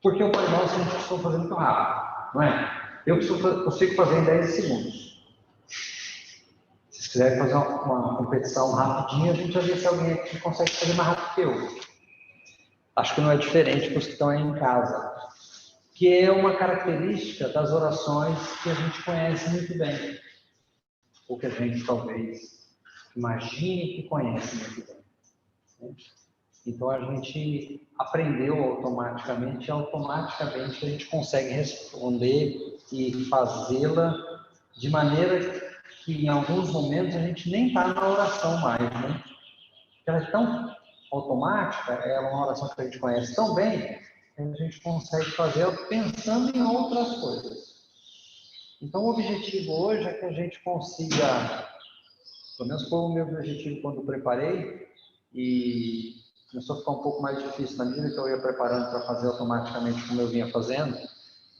Porque o Pai Nosso a gente costuma fazer muito rápido, não é? Eu consigo fazer em 10 segundos. Se vocês quiserem fazer uma competição rapidinha, a gente vai ver se alguém aqui consegue fazer mais rápido que eu. Acho que não é diferente para os que estão aí em casa. Que é uma característica das orações que a gente conhece muito bem. Ou que a gente talvez imagine que conhece muito bem. Né? Então a gente aprendeu automaticamente, e automaticamente a gente consegue responder e fazê-la de maneira que em alguns momentos a gente nem está na oração mais, né? Porque ela é tão automática, é uma oração que a gente conhece tão bem, que a gente consegue fazer pensando em outras coisas. Então o objetivo hoje é que a gente consiga, pelo menos foi o meu objetivo quando preparei, e começou a ficar um pouco mais difícil na medida que eu ia preparando para fazer automaticamente como eu vinha fazendo,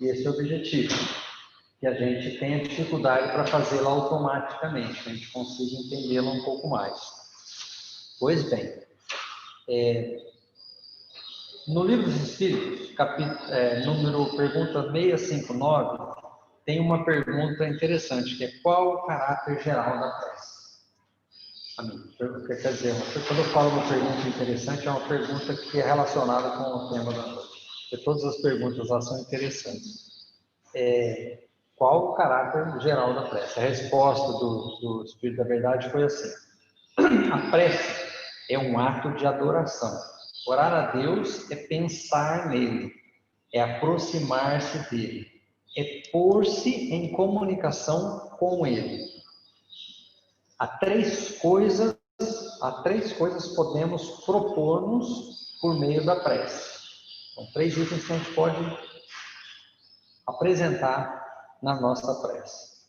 e esse é o objetivo, que a gente tenha dificuldade para fazê-la automaticamente, que a gente consiga entendê-la um pouco mais. Pois bem, no Livro dos Espíritos, número pergunta 659, tem uma pergunta interessante, que é qual o caráter geral da prece? Quer dizer, quando eu falo uma pergunta interessante, é uma pergunta que é relacionada com o tema da noite. Porque todas as perguntas lá são interessantes. Qual o caráter geral da prece? A resposta do Espírito da Verdade foi assim: a prece é um ato de adoração. Orar a Deus é pensar nele, é aproximar-se dele, é pôr-se em comunicação com ele. Há três coisas podemos propor-nos por meio da prece. São 3 itens que a gente pode apresentar na nossa prece.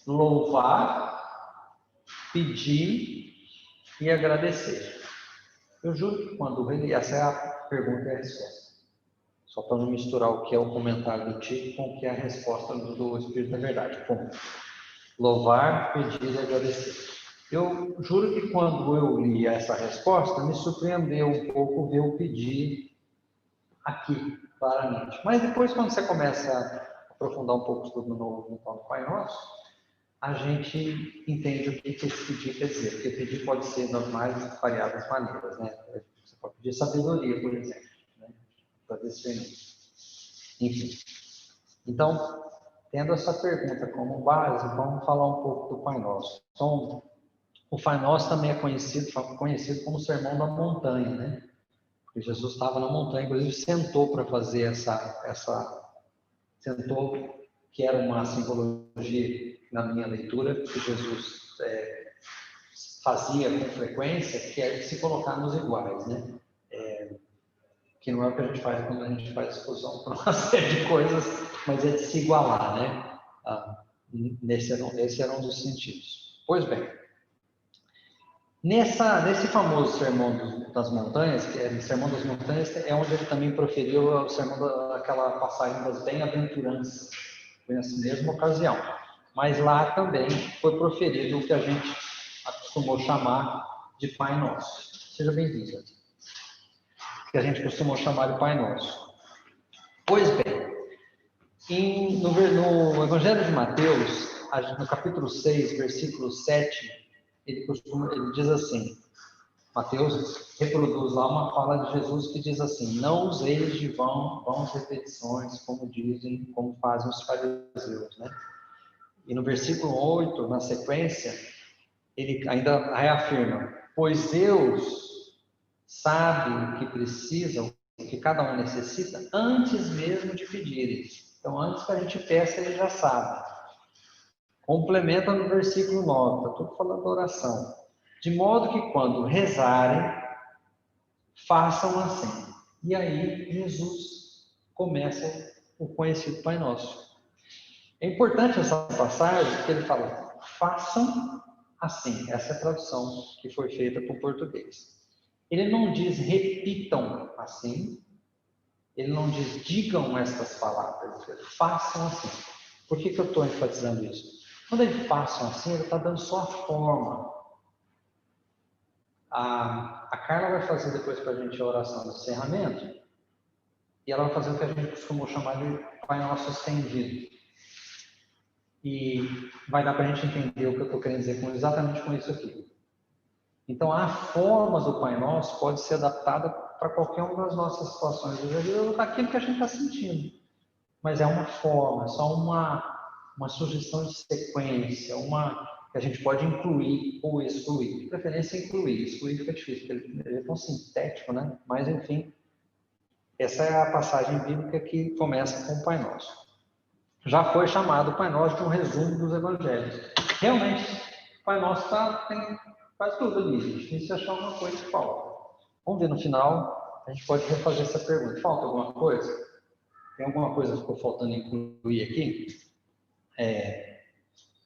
Louvar, pedir e agradecer. Eu juro que quando essa é a pergunta e a resposta. Só para não misturar o que é o comentário do Tico com o que é a resposta do Espírito da Verdade. Ponto. Louvar, pedir e agradecer. Eu juro que quando eu li essa resposta, me surpreendeu um pouco ver o pedir aqui, claramente. Mas depois, quando você começa a aprofundar um pouco o estudo no Pai Nosso, a gente entende o que esse pedir quer dizer. Porque pedir pode ser das mais variadas maneiras, né? Você pode pedir sabedoria, por exemplo, né? Para discernir. Enfim. Então, tendo essa pergunta como base, vamos falar um pouco do Pai Nosso. Então, o Pai Nosso também é conhecido como o Sermão da Montanha, né? Porque Jesus estava na montanha, inclusive sentou para fazer sentou, que era uma simbologia na minha leitura, que Jesus fazia com frequência, que é de se colocar nos iguais, né? Que não é o que a gente faz quando a gente faz exposição para uma série de coisas, mas é de se igualar, né? Esse era um dos sentidos. Pois bem, nesse famoso Sermão das Montanhas, que é o Sermão das Montanhas, é onde ele também proferiu o sermão daquela passagem das bem-aventuranças, foi nessa mesma ocasião. Mas lá também foi proferido o que a gente acostumou chamar de Pai Nosso. Seja bem-vindo. Que a gente costumou chamar de Pai Nosso. Pois bem, no Evangelho de Mateus, no capítulo 6, versículo 7, ele diz assim, Mateus reproduz lá uma fala de Jesus que diz assim: não useis de vãs repetições, como fazem os fariseus, né? E no versículo 8, na sequência, ele ainda reafirma: pois Deus sabe o que precisam, o que cada um necessita, antes mesmo de pedirem. Então, antes que a gente peça, ele já sabe. Complementa no versículo 9, está tudo falando da oração. De modo que quando rezarem, façam assim. E aí, Jesus começa o conhecido Pai Nosso. É importante essa passagem, porque ele fala, façam assim. Essa é a tradução que foi feita para o português. Ele não diz repitam assim, ele não diz digam estas palavras, ele diz, façam assim. Por que eu estou enfatizando isso? Quando ele façam assim, ele está dando só a forma, a A Carla vai fazer depois para a gente a oração de encerramento, e ela vai fazer o que a gente costuma chamar de Pai Nosso estendido. E vai dar para a gente entender o que eu estou querendo dizer exatamente com isso aqui. Então, a forma do Pai Nosso pode ser adaptada para qualquer uma das nossas situações do dia a dia, daquilo que a gente está sentindo. Mas é uma forma, é só uma sugestão de sequência, que a gente pode incluir ou excluir. De preferência, incluir. Excluir fica difícil, porque ele é tão sintético, né? Mas, enfim, essa é a passagem bíblica que começa com o Pai Nosso. Já foi chamado o Pai Nosso de um resumo dos Evangelhos. Realmente, o Pai Nosso tem quase tudo ali. É difícil achar uma coisa que falta. Vamos ver no final, a gente pode refazer essa pergunta. Falta alguma coisa? Tem alguma coisa que ficou faltando incluir aqui?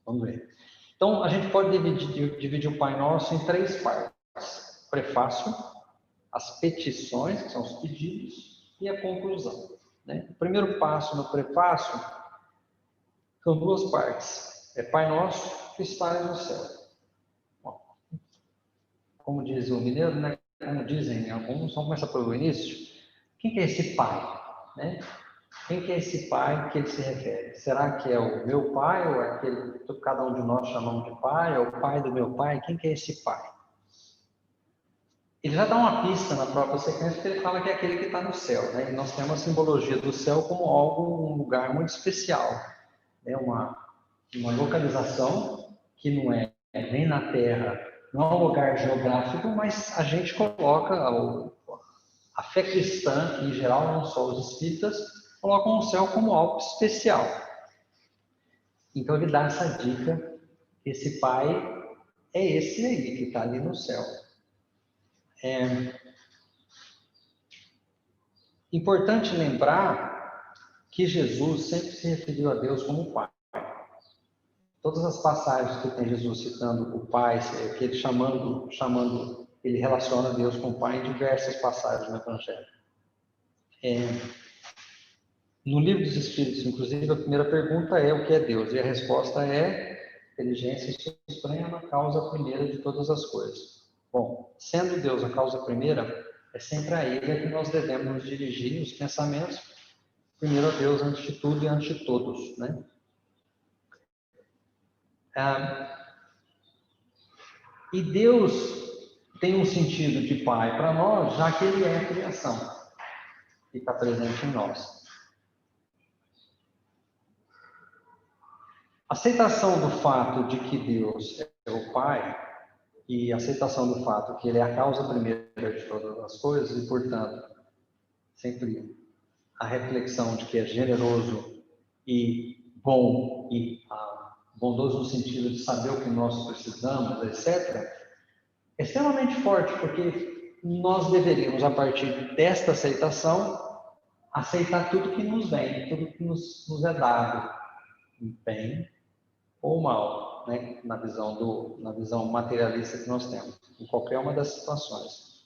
Vamos ver. Então, a gente pode dividir o Pai Nosso em 3 partes. Prefácio, as petições, que são os pedidos, e a conclusão. Né? O primeiro passo no prefácio são 2 partes. É Pai Nosso que estás no céu. Bom, como diz o mineiro, né? Como dizem alguns, vamos começar pelo início. Quem que é esse Pai? Né? Quem que é esse Pai que ele se refere? Será que é o meu Pai, ou é aquele que cada um de nós chamamos de Pai, é o Pai do meu Pai? Quem que é esse Pai? Ele já dá uma pista na própria sequência, porque ele fala que é aquele que está no céu. Né? E nós temos a simbologia do céu como algo, um lugar muito especial. É uma localização que não é nem na Terra, não é um lugar geográfico, mas a gente coloca, a fé cristã, em geral, não só os espíritas, colocam o céu como algo especial. Então ele dá essa dica, esse Pai é esse aí, que está ali no céu. Importante lembrar que Jesus sempre se referiu a Deus como Pai. Todas as passagens que tem Jesus citando o Pai, que ele ele relaciona Deus com o Pai em diversas passagens no Evangelho. No Livro dos Espíritos, inclusive, a primeira pergunta é o que é Deus? E a resposta é inteligência suprema, causa primeira de todas as coisas. Bom, sendo Deus a causa primeira, é sempre a Ele que nós devemos nos dirigir os pensamentos, primeiro a Deus antes de tudo e antes de todos, né? E Deus tem um sentido de Pai para nós, já que Ele é a criação e está presente em nós. A aceitação do fato de que Deus é o Pai e a aceitação do fato que Ele é a causa primeira de todas as coisas e, portanto, sempre a reflexão de que é generoso e bom e bondoso no sentido de saber o que nós precisamos, etc., é extremamente forte, porque nós deveríamos, a partir desta aceitação, aceitar tudo que nos vem, tudo que nos é dado, bem ou mal, né? na visão materialista que nós temos, em qualquer uma das situações.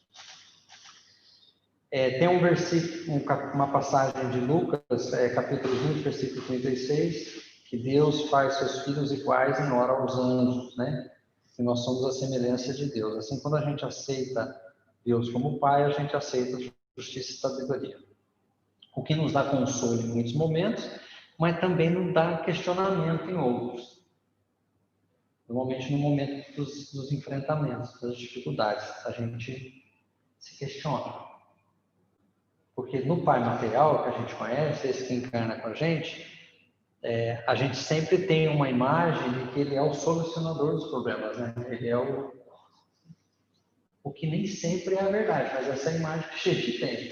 Tem um versículo, uma passagem de Lucas, capítulo 20, versículo 36, que Deus faz seus filhos iguais em hora aos anjos, né? Que nós somos a semelhança de Deus. Assim, quando a gente aceita Deus como Pai, a gente aceita justiça e sabedoria. O que nos dá consolo em muitos momentos, mas também nos dá questionamento em outros. Normalmente no momento dos enfrentamentos, das dificuldades, a gente se questiona. Porque no Pai material, que a gente conhece, esse que encarna com a gente sempre tem uma imagem de que ele é o solucionador dos problemas, né? Ele é o que nem sempre é a verdade, mas essa é a imagem que a gente tem.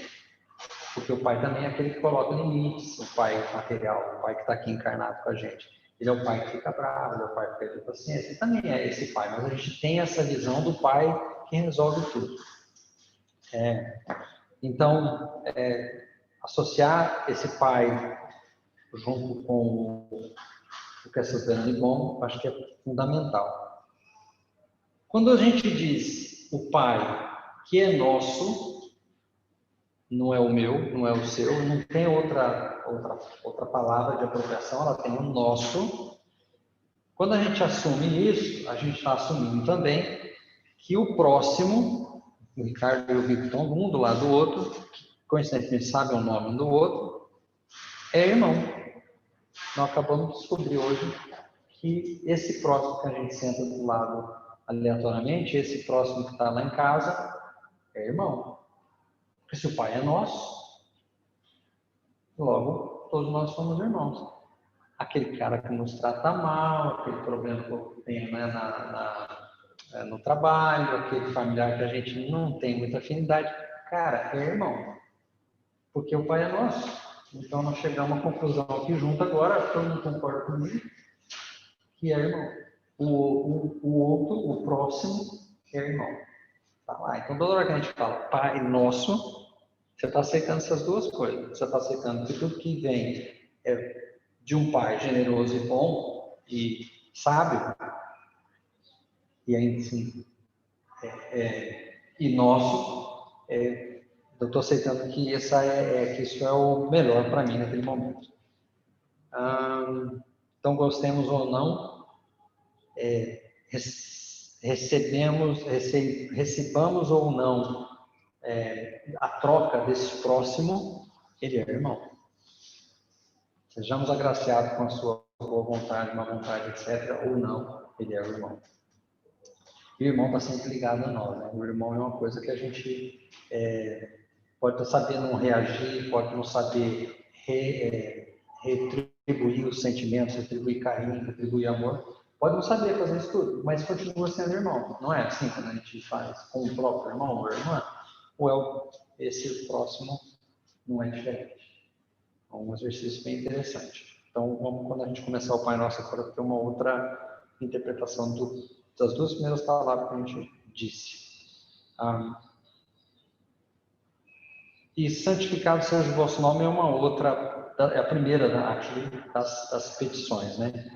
Porque o Pai também é aquele que coloca limites, o Pai material, o Pai que está aqui encarnado com a gente. Ele é o Pai que fica bravo, ele é o Pai que perde a paciência, ele também é esse Pai, mas a gente tem essa visão do Pai que resolve tudo. Então, associar esse Pai junto com o que é soberano e bom, acho que é fundamental. Quando a gente diz o Pai que é nosso, não é o meu, não é o seu, não tem outra palavra de apropriação, ela tem o nosso. Quando a gente assume isso, a gente está assumindo também que o próximo o Ricardo e o Victor, um do lado do outro, coincidentemente sabem o nome um do outro, é irmão. Nós acabamos de descobrir hoje que esse próximo que a gente senta do lado aleatoriamente, esse próximo que está lá em casa, é irmão. Porque se o pai é nosso, logo todos nós somos irmãos. Aquele cara que nos trata mal, aquele problema que eu tenho, né, no trabalho, aquele familiar que a gente não tem muita afinidade, cara, é irmão. Porque o pai é nosso. Então nós chegamos à conclusão aqui junto agora, todo mundo concorda comigo, que é irmão. O outro, o próximo, é irmão. Tá lá. Então toda hora que a gente fala Pai Nosso, você está aceitando essas duas coisas. Você está aceitando que tudo que vem é de um pai generoso e bom e sábio, e ainda assim, e nosso, eu estou aceitando que, que isso é o melhor para mim naquele momento. Então, gostemos ou não, recebamos ou não a troca desse próximo, ele é irmão. Sejamos agraciados com a sua boa vontade, má vontade, etc., ou não, ele é o irmão. E o irmão está sempre ligado a nós, né? O irmão é uma coisa que a gente pode não saber não reagir, pode não saber retribuir os sentimentos, retribuir carinho, retribuir amor, pode não saber fazer isso tudo, mas continua sendo irmão. Não é assim quando a gente faz com o próprio irmão ou irmã? Ou esse próximo não é diferente? É um exercício bem interessante. Então, quando a gente começar o Pai Nosso, agora ter uma outra interpretação das duas primeiras palavras que a gente disse. E santificado seja o vosso nome é uma outra, é a primeira das petições, né?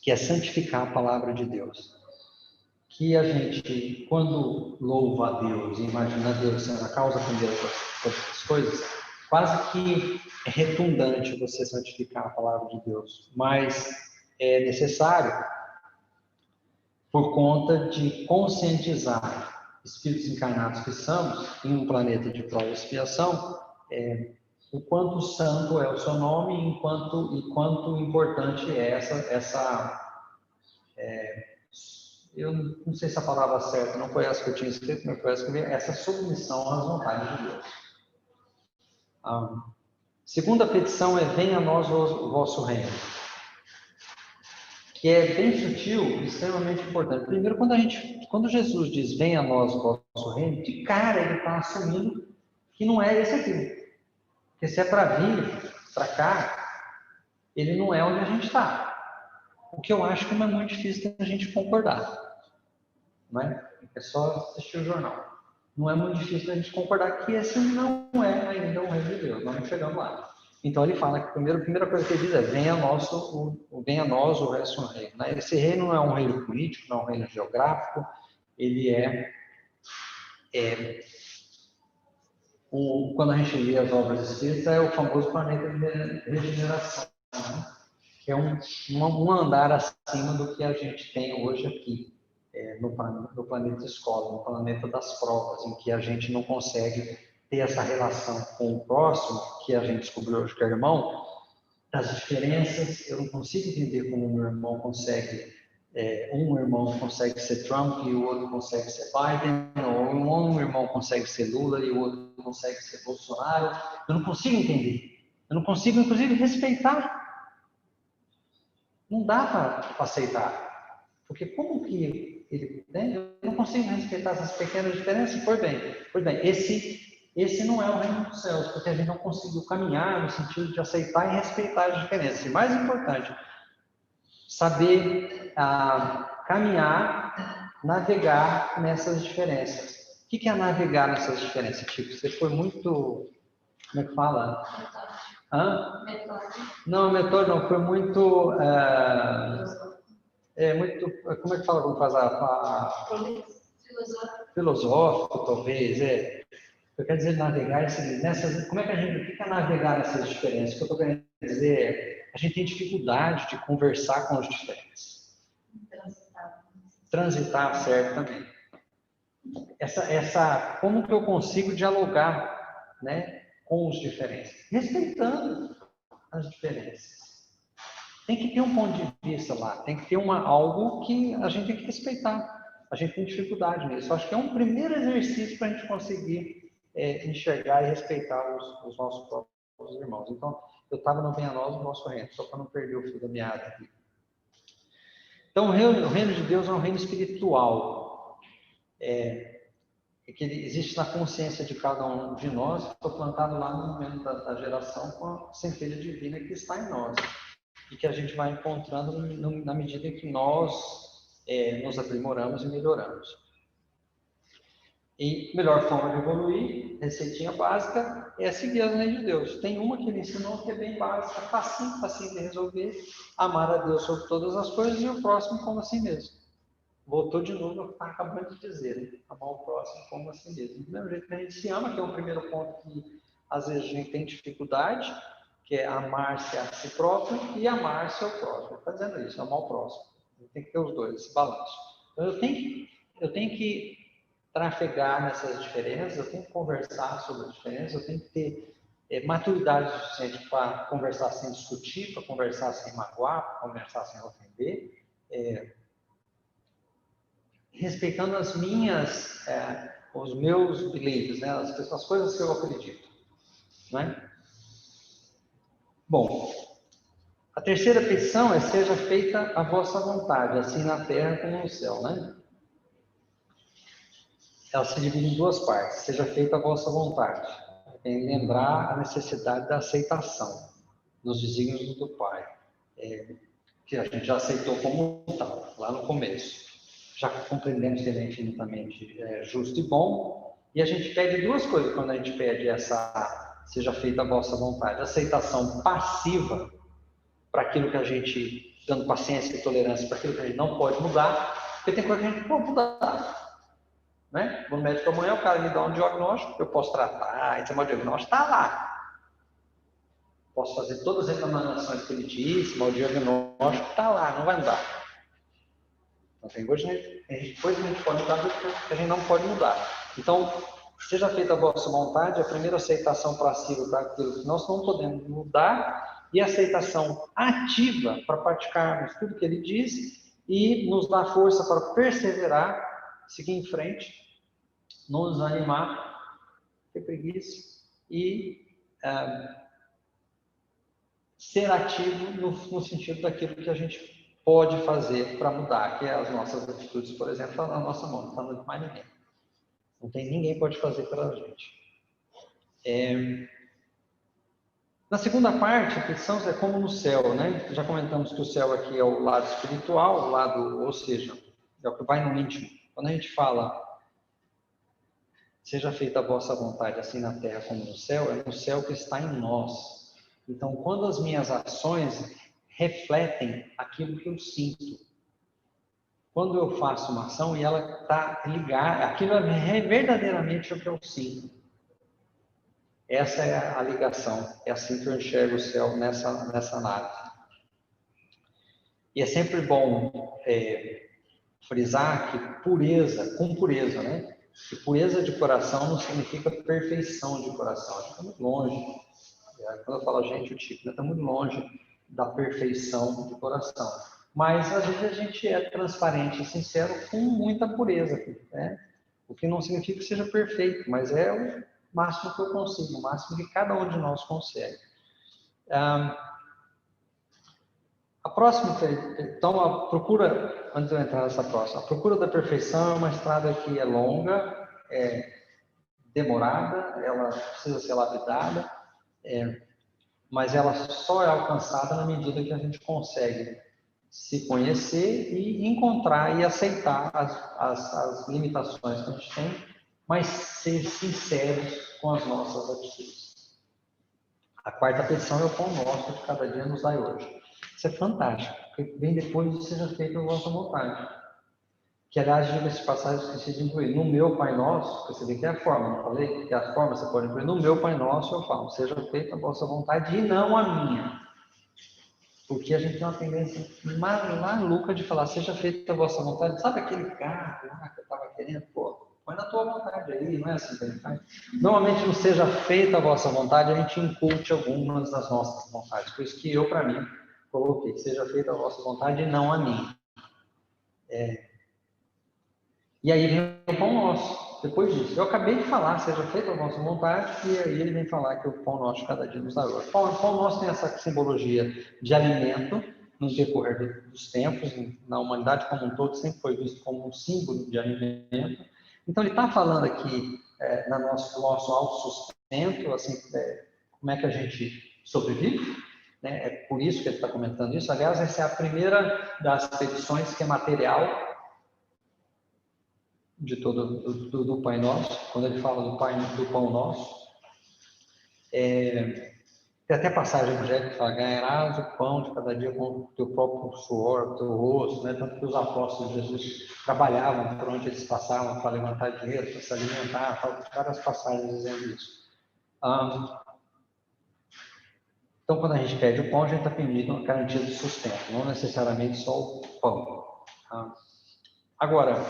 Que é santificar a palavra de Deus. Que a gente, quando louva a Deus e imagina Deus sendo a causa primeira das coisas, quase que é redundante você santificar a palavra de Deus, mas é necessário por conta de conscientizar espíritos encarnados que somos em um planeta de prova e expiação, o quanto santo é o seu nome e quanto importante é eu não sei se a palavra certa, não foi essa que eu tinha escrito, mas foi essa que eu escrevi, essa submissão às vontades de Deus. Segunda petição é: venha a nós o vosso reino, que é bem sutil e extremamente importante. Primeiro, quando Jesus diz venha a nós o vosso reino, de cara ele está assumindo que não é esse aqui. Porque se é para vir para cá, ele não é onde a gente está. O que eu acho que não é muito difícil da gente concordar. Não é? É só assistir o jornal. Não é muito difícil da gente concordar que esse não é ainda o reino de Deus. Nós não chegamos lá. Então ele fala que a primeira coisa que ele diz é venha a nós o resto do reino. Né? Esse reino não é um reino político, não é um reino geográfico, ele quando a gente lê as obras espíritas, é o famoso planeta de regeneração, né? Que é um andar acima do que a gente tem hoje aqui, no planeta escola, no planeta das provas, em que a gente não consegue ter essa relação com o próximo, que a gente descobriu hoje que é irmão, das diferenças. Eu não consigo entender como meu irmão consegue, um irmão consegue ser Trump e o outro consegue ser Biden, ou um irmão consegue ser Lula e o outro consegue ser Bolsonaro. Eu não consigo entender. Eu não consigo, inclusive, respeitar. Não dá para aceitar. Porque como que ele tem? Eu não consigo respeitar essas pequenas diferenças. Pois bem, esse não é o reino dos céus, porque a gente não conseguiu caminhar no sentido de aceitar e respeitar as diferenças. E mais importante, saber caminhar, navegar nessas diferenças. O que é navegar nessas diferenças? Tipo, você foi muito, como é que fala? Não, mentor não, foi muito, muito, como é que fala, como faz filosófico, talvez, Eu quero dizer navegar como é que o que é navegar nessas diferenças? O que eu estou querendo dizer a gente tem dificuldade de conversar com os diferentes. Transitar certo também. como que eu consigo dialogar, né, com os diferentes, respeitando as diferenças. Tem que ter um ponto de vista lá, tem que ter algo que a gente tem que respeitar. A gente tem dificuldade nisso. Acho que é um primeiro exercício para a gente conseguir enxergar e respeitar os nossos próprios irmãos. Então, eu estava no Venha a Nós, o nosso reino, só para não perder o fio da meada aqui. Então, o reino de Deus é um reino espiritual. Que ele existe na consciência de cada um de nós, foi plantado lá no momento da geração com a centelha divina que está em nós. E que a gente vai encontrando na medida em que nós nos aprimoramos e melhoramos. E a melhor forma de evoluir, receitinha básica, é seguir as leis de Deus. Tem uma que ele ensinou que é bem básica, facinho de resolver, amar a Deus sobre todas as coisas e o próximo como assim mesmo. Voltou de novo ao que estava acabando de dizer, né? Amar o próximo como assim mesmo. Do mesmo jeito que a gente se ama, que é o primeiro ponto que às vezes a gente tem dificuldade, que é amar-se a si próprio e amar-se ao próximo. Está dizendo isso, amar o próximo. Tem que ter os dois, esse balanço. Então eu tenho que trafegar nessas diferenças, eu tenho que conversar sobre as diferenças, eu tenho que ter maturidade suficiente para conversar sem discutir, para conversar sem magoar, para conversar sem ofender, respeitando os meus beliefs, né? as coisas que eu acredito. Né? Bom, a terceira petição é: seja feita a vossa vontade, assim na terra como no céu. Né? Ela se divide em duas partes: seja feita a vossa vontade. Tem que lembrar a necessidade da aceitação dos desígnios do Pai, que a gente já aceitou como tal, lá no começo. Já compreendemos que ele é infinitamente justo e bom, e a gente pede duas coisas quando a gente pede seja feita a vossa vontade: aceitação passiva para aquilo que a gente, dando paciência e tolerância para aquilo que a gente não pode mudar, porque tem coisa que a gente não pode mudar. Né? No médico amanhã, o cara me dá um diagnóstico, eu posso tratar, esse meu diagnóstico está lá. Posso fazer todas as reclamações que ele disse, mas o diagnóstico está lá, não vai mudar. Então, tem coisas que a gente pode mudar, que a gente não pode mudar. Então, seja feita a vossa vontade, a primeira aceitação passiva para aquilo que nós não podemos mudar, e a aceitação ativa para praticarmos tudo que ele diz e nos dá força para perseverar, seguir em frente, não nos animar, ter preguiça e ser ativo no sentido daquilo que a gente pode fazer para mudar, que é as nossas atitudes, por exemplo, está na nossa mão, não está de mais ninguém. Não tem ninguém que pode fazer pela gente. Na segunda parte, a petição é como no céu, né? Já comentamos que o céu aqui é o lado espiritual, o lado, ou seja, é o que vai no íntimo. Quando a gente fala, seja feita a vossa vontade, assim na terra como no céu, é no céu que está em nós. Então, quando as minhas ações refletem aquilo que eu sinto. Quando eu faço uma ação e ela está ligada, aquilo é verdadeiramente o que eu sinto. Essa é a ligação. É assim que eu enxergo o céu nessa análise. E é sempre bom frisar que com pureza, né? Que pureza de coração não significa perfeição de coração. A gente está muito longe. Quando eu falo gente, o tipo, está muito longe da perfeição de coração. Mas às vezes a gente é transparente e sincero com muita pureza, né? O que não significa que seja perfeito, mas é o máximo que eu consigo, o máximo que cada um de nós consegue. A próxima, então, a procura, antes de eu entrar nessa próxima, a procura da perfeição é uma estrada que é longa, é demorada, ela precisa ser lapidada, mas ela só é alcançada na medida que a gente consegue se conhecer e encontrar e aceitar as limitações que a gente tem, mas ser sinceros com as nossas atitudes. A quarta petição é o pão nosso de cada dia nos dai hoje. Isso é fantástico, porque vem depois de seja feita a vossa vontade. Que, aliás, diga-se de passagem, esqueci de incluir. No meu Pai Nosso, você vê que é a forma, não falei? Que é a forma, você pode incluir. No meu Pai Nosso eu falo, seja feita a vossa vontade e não a minha. Porque a gente tem uma tendência maluca de falar, seja feita a vossa vontade. Sabe aquele carro lá que eu estava querendo? Pô, põe na tua vontade aí, não é assim que a gente faz? Normalmente não seja feita a vossa vontade, a gente incute algumas das nossas vontades. Por isso que eu, para mim, coloquei, seja feita a vossa vontade e não a minha. E aí vem o pão nosso, depois disso. Eu acabei de falar, seja feita a vossa vontade, e aí ele vem falar que o pão nosso cada dia nos dá hoje. O pão nosso tem essa simbologia de alimento, no decorrer dos tempos, na humanidade como um todo, sempre foi visto como um símbolo de alimento. Então ele está falando aqui do nosso autossustento, assim, como é que a gente sobrevive, né? É por isso que ele está comentando isso. Aliás, essa é a primeira das petições que é material de todo do Pai Nosso, quando ele fala do pão nosso. Tem até passagem do Evangelho que fala: ganharás o pão de cada dia com o teu próprio suor, o teu rosto, né? Tanto que os apóstolos de Jesus trabalhavam por onde eles passavam para levantar dinheiro, para se alimentar, várias passagens dizendo isso. Então, quando a gente pede o pão, a gente está pedindo uma garantia de sustento, não necessariamente só o pão. Agora,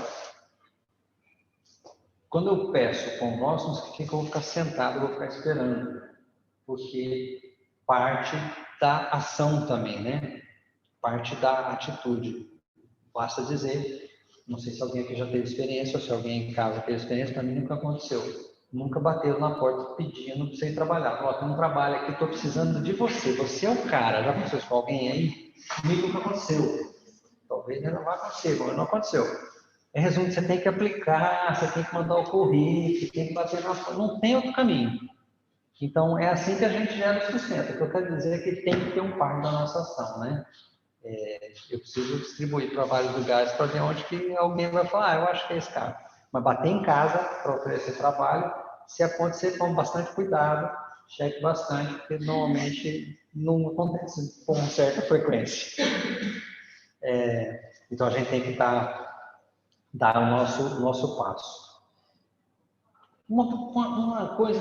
quando eu peço o pão nosso, não significa que eu vou ficar sentado, eu vou ficar esperando, porque parte da ação também, né? Parte da atitude. Basta dizer, não sei se alguém aqui já teve experiência, ou se alguém em casa teve experiência, para mim nunca aconteceu. Nunca bateram na porta pedindo para você ir trabalhar. Ó, tem um trabalho aqui, estou precisando de você. Você é o cara. Já aconteceu com alguém aí? Comigo nunca aconteceu. Talvez não vai acontecer, mas não aconteceu. Em resumo, você tem que aplicar, você tem que mandar o currículo, tem que bater na porta. Não tem outro caminho. Então, é assim que a gente gera o sustento. O que eu quero dizer é que tem que ter um par da nossa ação, né? Eu preciso distribuir para vários lugares para ver onde que alguém vai falar: eu acho que é esse cara. Mas bater em casa para oferecer trabalho, se acontecer, tome bastante cuidado, cheque bastante, porque normalmente não acontece com certa frequência. Então, a gente tem que dar o nosso passo. Uma coisa,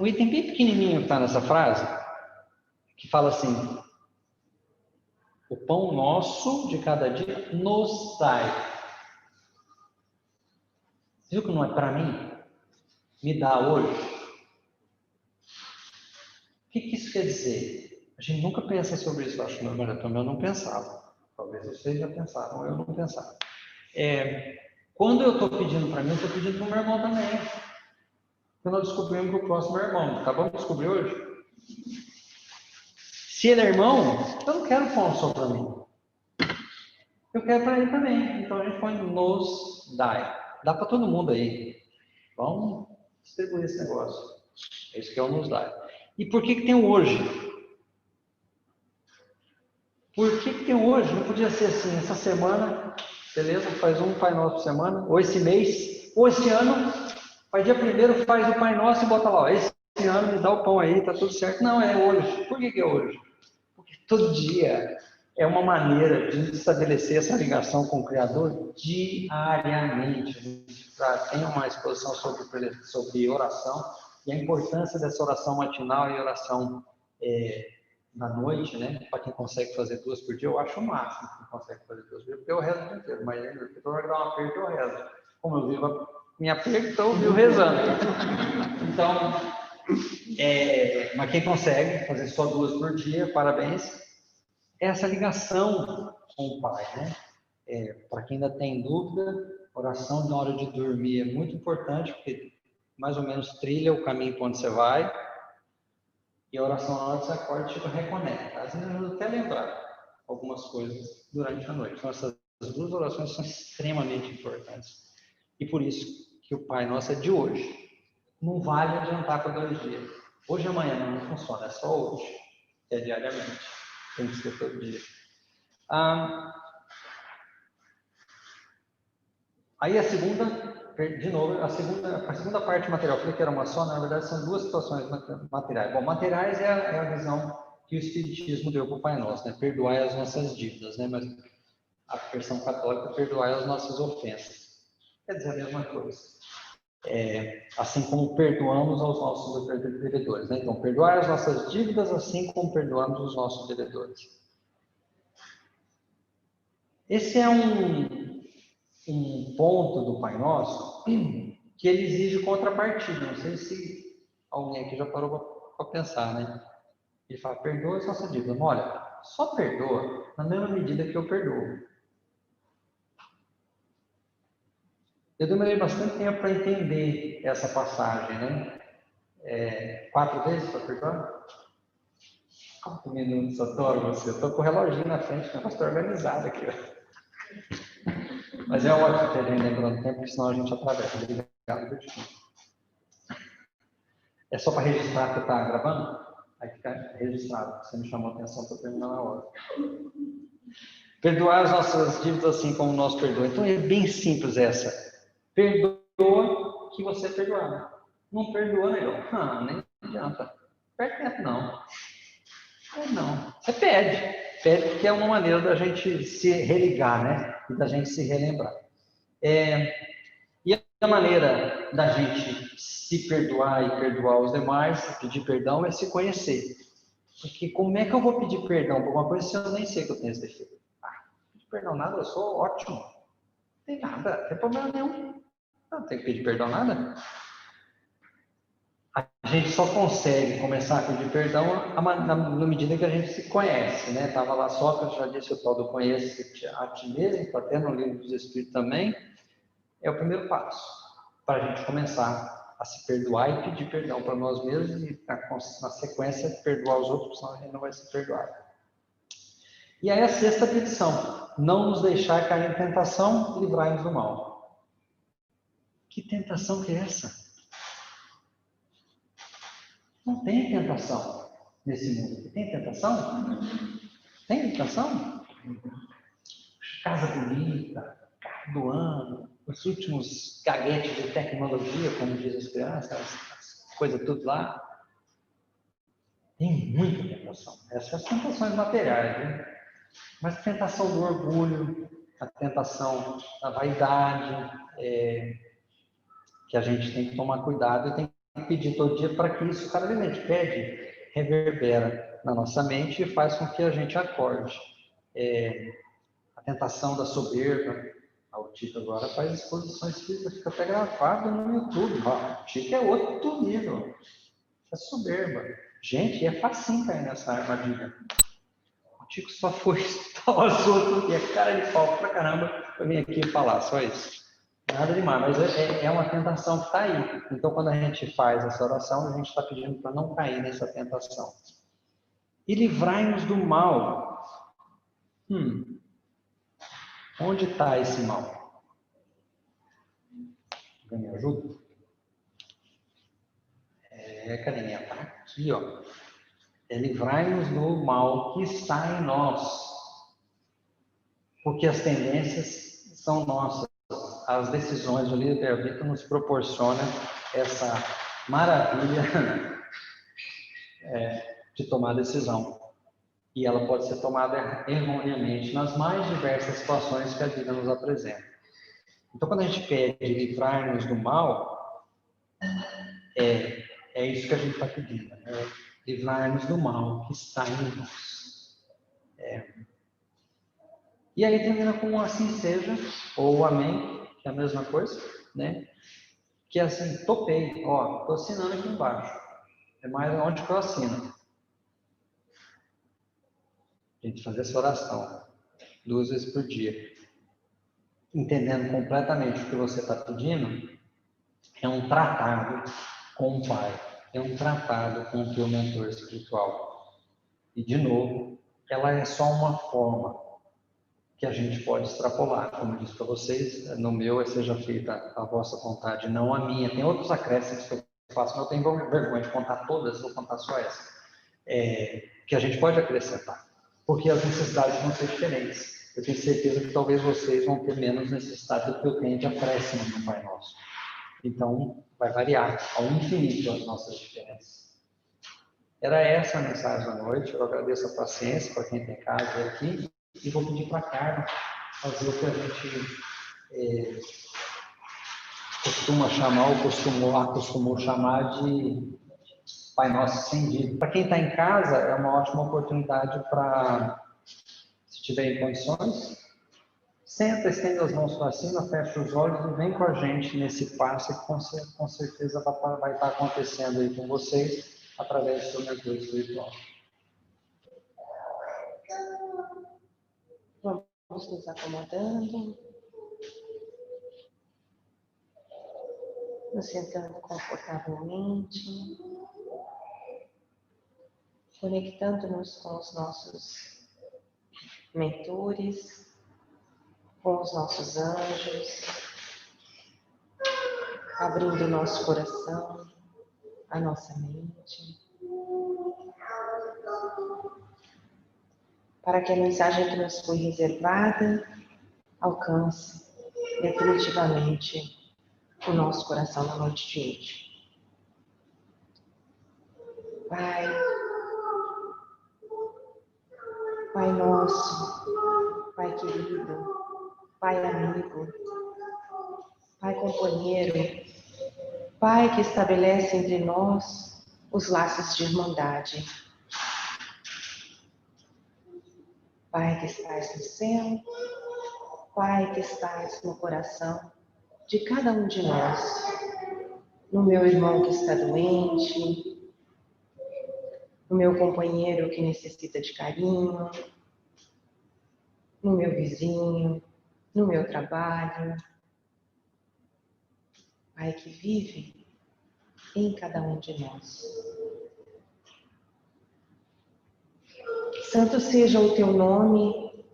um item bem pequenininho que está nessa frase, que fala assim: o pão nosso de cada dia nos dai. Viu que não é para mim? Me dá hoje. O que isso quer dizer? A gente nunca pensa sobre isso, acho que no maratona eu não pensava. Talvez vocês já pensaram, eu não pensava. Quando eu estou pedindo para mim, eu estou pedindo para o meu irmão também. Porque nós descobrimos que o próximo é irmão. Acabamos de descobrir hoje? Se ele é irmão, eu não quero pão só para mim. Eu quero para ele também. Então a gente põe nos dai. Dá para todo mundo aí. Vamos distribuir esse negócio. Esse que é o nos dai. E por que tem o hoje? Por que tem hoje? Não podia ser assim, essa semana, beleza? Faz um Pai Nosso por semana, ou esse mês, ou esse ano, faz dia primeiro, faz o Pai Nosso e bota lá, ó, esse ano me dá o pão aí, tá tudo certo. Não, é hoje. Por que é hoje? Porque todo dia é uma maneira de estabelecer essa ligação com o Criador diariamente. A gente tem uma exposição sobre oração e a importância dessa oração matinal e oração na noite, né? Para quem consegue fazer 2 por dia, eu acho o máximo quem consegue fazer 2 por dia, porque eu rezo o dia inteiro, mas toda hora que dá um aperto, eu rezo. Como eu vivo me aperto, então eu vivo rezando. Então, mas quem consegue fazer só 2 por dia, parabéns. Essa ligação com o Pai, né? Para quem ainda tem dúvida, oração na hora de dormir é muito importante, porque mais ou menos trilha o caminho para onde você vai. E a oração na hora que você acorda, tipo, reconecta. Às vezes ajuda até a lembrar algumas coisas durante a noite. Então, essas 2 orações são extremamente importantes. E por isso que o Pai Nosso é de hoje. Não vale adiantar para 2 dias. Hoje e amanhã não funciona, é só hoje. É diariamente. Tem que ser todo dia. Aí a segunda, de novo, a segunda parte material, eu falei que era uma só, na verdade são 2 situações materiais. Bom, materiais é a visão que o Espiritismo deu para o Pai Nosso, né? Perdoai as nossas dívidas, né? Mas a versão católica, perdoai as nossas ofensas. Quer dizer a mesma coisa. Assim como perdoamos aos nossos devedores, né? Então, perdoai as nossas dívidas, assim como perdoamos os nossos devedores. Esse é um ponto do Pai Nosso que ele exige contrapartida. Não sei se alguém aqui já parou para pensar, né? Ele fala, perdoa essa nossa dívida. Olha, só perdoa na mesma medida que eu perdoo. Eu demorei bastante tempo para entender essa passagem, né? 4 vezes para perdoar? 4 minutos, adoro você. Eu estou com o reloginho na frente, o negócio está organizado aqui. Mas é ótimo ter gente lembrando o tempo, porque senão a gente atravessa. Obrigado, Bertinho. É só para registrar que está gravando? Aí fica registrado. Você me chamou a atenção para terminar na hora. Perdoar as nossas dívidas assim como nós perdoamos. Então é bem simples essa. Perdoa que você perdoar. Não perdoa, nem adianta. Perde tempo, não. Não. Você pede. Pede porque é uma maneira da gente se religar, né? E da gente se relembrar. E a maneira da gente se perdoar e perdoar os demais, pedir perdão, é se conhecer. Porque como é que eu vou pedir perdão por uma coisa se eu nem sei que eu tenho esse defeito? Pedir perdão nada, eu sou ótimo. Não tem nada, não tem problema nenhum. Não tem que pedir perdão nada. A gente só consegue começar a pedir perdão na medida que a gente se conhece, né? Estava lá Sócrates, já disse o tal do conhece-te a ti mesmo, está até no livro dos Espíritos também. É o primeiro passo para a gente começar a se perdoar e pedir perdão para nós mesmos e, na sequência, perdoar os outros, senão a gente não vai se perdoar. E aí a sexta petição, não nos deixar cair em tentação e livrar-nos do mal. Que tentação que é essa? Não tem tentação nesse mundo. Tem tentação? Tem tentação? Casa bonita, carro do ano, os últimos gaguetes de tecnologia, como dizem as crianças, as coisas tudo lá. Tem muita tentação. Essas são as tentações materiais, né? Mas a tentação do orgulho, a tentação da vaidade, que a gente tem que tomar cuidado e tem que pedir todo dia para que isso, cada vez que a gente pede, reverbera na nossa mente e faz com que a gente acorde. A tentação da soberba, o Tico agora faz exposições físicas, fica até gravado no YouTube. O Tico é outro nível. É soberba. Gente, é facinho cair nessa armadilha. O Tico só foi estudar o assunto e é cara de pau pra caramba para vir aqui falar, só isso. Nada demais, mas é uma tentação que está aí. Então, quando a gente faz essa oração, a gente está pedindo para não cair nessa tentação. E livrai-nos do mal. Onde está esse mal? Alguém me ajuda? Carinha, está aqui, ó. Livrai-nos do mal que está em nós. Porque as tendências são nossas. As decisões do livre-arbítrio nos proporcionam essa maravilha de tomar decisão. E ela pode ser tomada erroneamente nas mais diversas situações que a vida nos apresenta. Então, quando a gente pede livrar-nos do mal, é isso que a gente está pedindo, né? Livrar-nos do mal que está em nós. E aí termina com assim seja, ou amém, que é a mesma coisa, né? Que é assim, topei, ó, tô assinando aqui embaixo. É mais onde que eu assino. A gente fazer essa oração 2 vezes por dia. Entendendo completamente o que você está pedindo, é um tratado com o Pai, é um tratado com o teu mentor espiritual. E, de novo, ela é só uma forma que a gente pode extrapolar. Como eu disse para vocês, no meu seja feita a vossa vontade, não a minha. Tem outros acréscimos que eu faço, mas eu tenho vergonha de contar todas, vou contar só essa. Que a gente pode acrescentar, porque as necessidades vão ser diferentes. Eu tenho certeza que talvez vocês vão ter menos necessidade do que eu tenho de acréscimo no Pai Nosso. Então, vai variar ao infinito as nossas diferenças. Era essa a mensagem da noite. Eu agradeço a paciência para quem tem casa aqui e vou pedir para a Carla fazer o que a gente costuma chamar, ou acostumou chamar de Pai Nosso Estendido. Para quem está em casa, é uma ótima oportunidade para, se tiver em condições, Senta, estende as mãos para cima, fecha os olhos e vem com a gente nesse passe que com certeza vai estar acontecendo aí com vocês através do seu mergulho espiritual. Vamos nos acomodando, nos sentando confortavelmente, conectando-nos com os nossos mentores, com os nossos anjos, abrindo o nosso coração, a nossa mente, para que a mensagem que nos foi reservada alcance definitivamente o nosso coração na noite de hoje. Pai nosso, Pai querido, Pai amigo, Pai companheiro, Pai que estabelece entre nós os laços de irmandade. Pai que estás no céu, Pai que estás no coração de cada um de nós, no meu irmão que está doente, no meu companheiro que necessita de carinho, no meu vizinho, no meu trabalho. Pai que vive em cada um de nós. Santo seja o teu nome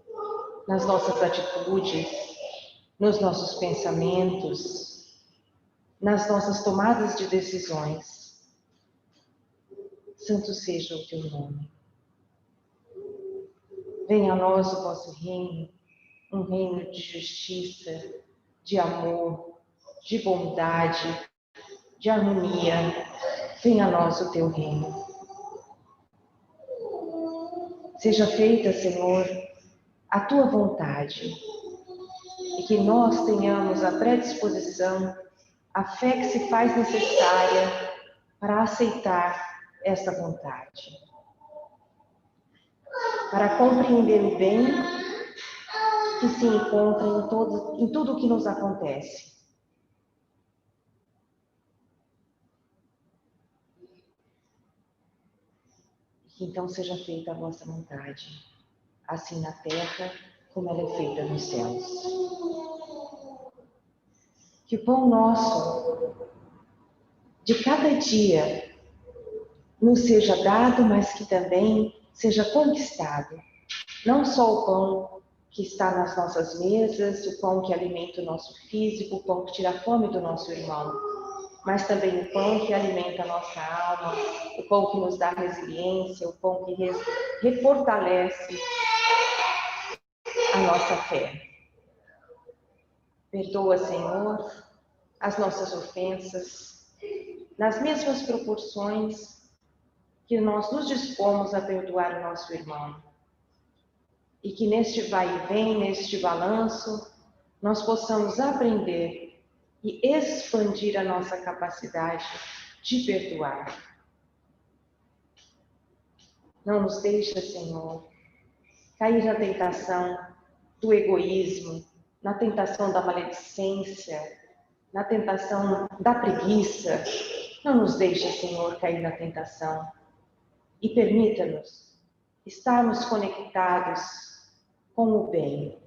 nas nossas atitudes, nos nossos pensamentos, nas nossas tomadas de decisões. Santo seja o teu nome. Venha a nós o vosso reino, um reino de justiça, de amor, de bondade, de harmonia. Venha a nós o teu reino. Seja feita, Senhor, a tua vontade e que nós tenhamos a predisposição, a fé que se faz necessária para aceitar esta vontade, para compreender o bem que se encontra em tudo o que nos acontece. Que então seja feita a vossa vontade, assim na terra como ela é feita nos céus. Que o pão nosso de cada dia nos seja dado, mas que também seja conquistado. Não só o pão que está nas nossas mesas, o pão que alimenta o nosso físico, o pão que tira a fome do nosso irmão, mas também o pão que alimenta a nossa alma, o pão que nos dá resiliência, o pão que refortalece a nossa fé. Perdoa, Senhor, as nossas ofensas, nas mesmas proporções que nós nos dispomos a perdoar o nosso irmão. E que neste vai e vem, neste balanço, nós possamos aprender e expandir a nossa capacidade de perdoar. Não nos deixa, Senhor, cair na tentação do egoísmo, na tentação da maledicência, na tentação da preguiça. Não nos deixa, Senhor, cair na tentação. E permita-nos estarmos conectados com o bem,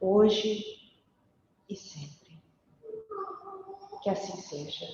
hoje e sempre. Que assim seja.